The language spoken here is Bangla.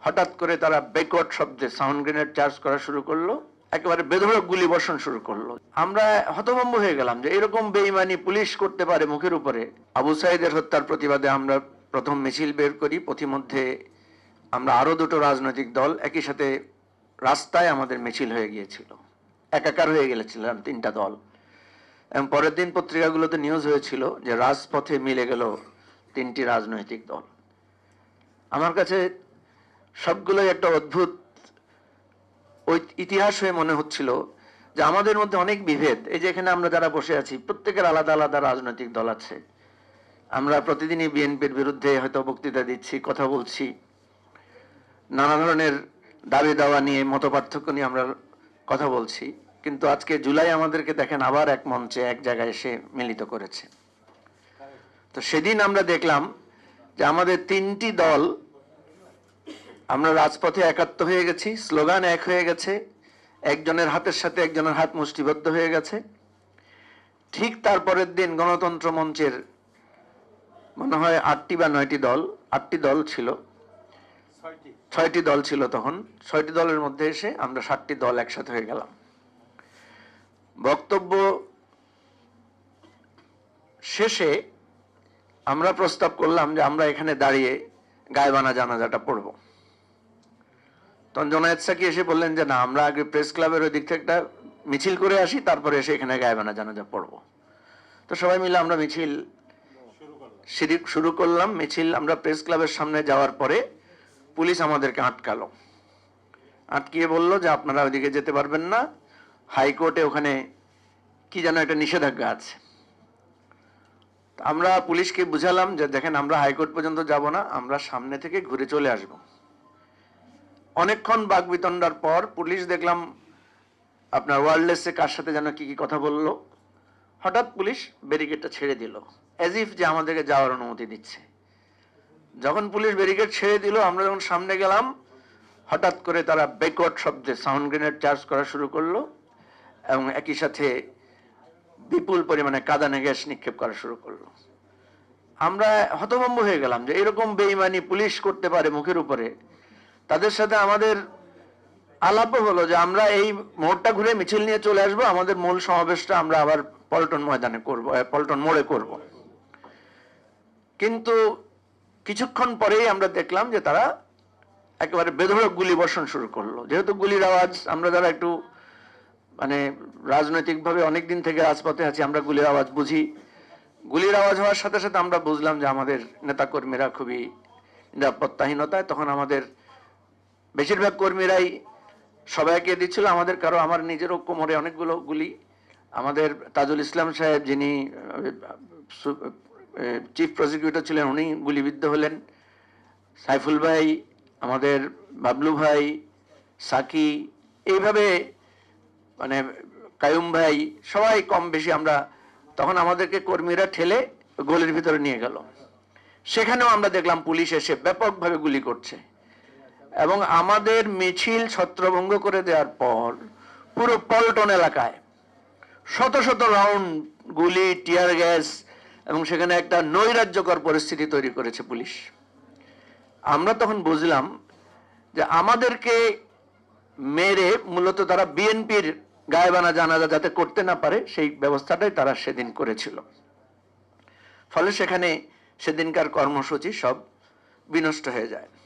হঠাৎ করে তারা ব্যাকওয়ার্ড শব্দে সাউন্ড গ্রেনেড চার্জ করা শুরু করলো, একেবারে বেধড়ক গুলি বর্ষণ শুরু করলো। আমরা হতভম্ব হয়ে গেলাম যে এরকম বেঈমানি পুলিশ করতে পারে মুখের উপরে। আবু সাইদের হত্যার প্রতিবাদে আমরা প্রথম মিছিল বের করি, পথিমধ্যে আমরা আরো দুটো রাজনৈতিক দল একই সাথে রাস্তায় আমাদের মিছিল হয়ে গিয়েছিল, একাকার হয়ে গেছিলাম তিনটা দল। এবং পরের দিন পত্রিকাগুলোতে নিউজ হয়েছিল যে রাজপথে মিলে গেল তিনটি রাজনৈতিক দল। আমার কাছে সবগুলোই একটা অদ্ভুত ওই ইতিহাস হয়ে মনে হচ্ছিল যে আমাদের মধ্যে অনেক বিভেদ। এই যে এখানে আমরা যারা বসে আছি প্রত্যেকের আলাদা আলাদা রাজনৈতিক দল আছে। আমরা প্রতিদিনই বিএনপির বিরুদ্ধে হয়তো বক্তৃতা দিচ্ছি, কথা বলছি, নানা ধরনের দাবি দাওয়া নিয়ে মতপার্থক্য নিয়ে আমরা কথা বলছি, কিন্তু আজকে জুলাই আমাদেরকে দেখেন আবার এক মঞ্চে এক জায়গায় এসে মিলিত করেছে। তো সেদিন আমরা দেখলাম যে আমাদের তিনটি দল আমরা রাজপথে একাত্ম হয়ে গেছি, স্লোগান এক হয়ে গেছে, একজনের হাতের সাথে একজনের হাত মুষ্টিবদ্ধ হয়ে গেছে। ঠিক তারপরের দিন গণতন্ত্র মঞ্চের মনে হয় 8টি বা 9টি দল, 8টি দল ছিল, 6টি দল ছিল তখন, 6টি দলের মধ্যে এসে আমরা 7টি দল একসাথে হয়ে গেলাম। বক্তব্য শেষে আমরা প্রস্তাব করলাম যে আমরা এখানে দাঁড়িয়ে গায়েবানা জানাজাটা পড়ব। তখন জোনায়েদ সাকি এসে বললেন যে না, আমরা আগে প্রেস ক্লাবের ওই দিক থেকে একটা মিছিল করে আসি, তারপরে এসে এখানে গায়েবানা জানাজা পড়ব। তো সবাই মিলে আমরা মিছিল শুরু করলাম। মিছিল আমরা প্রেস ক্লাবের সামনে যাওয়ার পরে পুলিশ আমাদেরকে আটকালো, আটকিয়ে বলল যে আপনারা ওইদিকে যেতে পারবেন না, হাইকোর্টে ওখানে কি যেন একটা নিষেধাজ্ঞা আছে। আমরা পুলিশকে বুঝালাম যে দেখেন আমরা হাইকোর্ট পর্যন্ত যাব না, আমরা সামনে থেকে ঘুরে চলে আসব। অনেকক্ষণ বাকবিতণ্ডার পর পুলিশ দেখলাম আপনার ওয়্যারলেসে কার সাথে যেন কি কি কথা বলল, হঠাৎ পুলিশ ব্যারিকেডটা ছেড়ে দিল, অ্যাজ ইফ যে আমাদেরকে যাওয়ার অনুমতি দিচ্ছে। যখন পুলিশ ব্যারিকেড ছেড়ে দিল, আমরা যখন সামনে গেলাম, হঠাৎ করে তারা ব্যাকওয়ার্ড শব্দে সাউন্ড গ্রেনেড চার্জ করা শুরু করলো এবং একই সাথে বিপুল পরিমাণে কাঁদানে গ্যাস নিক্ষেপ করা শুরু করলো। আমরা হতভম্ব হয়ে গেলাম যে এরকম বেঈমানি পুলিশ করতে পারে মুখের উপরে। তাদের সাথে আমাদের আলাপ হলো যে আমরা এই মোড়টা ঘুরে মিছিল নিয়ে চলে আসবো, আমাদের মূল সমাবেশটা আমরা আবার পল্টন ময়দানে করব, পল্টন মোড়ে করব। কিন্তু কিছুক্ষণ পরেই আমরা দেখলাম যে তারা একেবারে বেধড়ক গুলি বর্ষণ শুরু করলো। যেহেতু গুলির আওয়াজ, আমরা যারা একটু মানে রাজনৈতিকভাবে অনেকদিন থেকে রাজপথে আছি, আমরা গুলির আওয়াজ বুঝি। গুলির আওয়াজ হওয়ার সাথে সাথে আমরা বুঝলাম যে আমাদের নেতাকর্মীরা খুবই নিরাপত্তাহীনতায়। তখন আমাদের বেশিরভাগ কর্মীরাই সবাইকে দিচ্ছিল, আমাদের কারো, আমার নিজেরও কোমরে অনেকগুলো গুলি। আমাদের তাজুল ইসলাম সাহেব, যিনি চিফ প্রসিকিউটর ছিলেন, উনি গুলিবিদ্ধ হলেন। সাইফুল ভাই, আমাদের বাবলু ভাই, সাকি, এইভাবে মানে কায়ুম ভাই, সবাই কম বেশি আমরা, তখন আমাদেরকে কর্মীরা ঠেলে গলির ভিতরে নিয়ে গেল। সেখানেও আমরা দেখলাম পুলিশ এসে ব্যাপকভাবে গুলি করছে এবং আমাদের মিছিল ছত্রভঙ্গ করে দেওয়ার পর পুরো পল্টন এলাকায় শত শত রাউন্ড গুলি, টিয়ার গ্যাস, এবং সেখানে একটা নৈরাজ্যকর পরিস্থিতি তৈরি করেছে পুলিশ। আমরা তখন বুঝলাম যে আমাদেরকে মেরে মূলত তারা বিএনপির গায়েবানা জানাজা যাতে করতে না পারে সেই ব্যবস্থাটাই তারা সেদিন করেছিল। ফলে সেখানে সেদিনকার কর্মসূচি সব বিনষ্ট হয়ে যায়।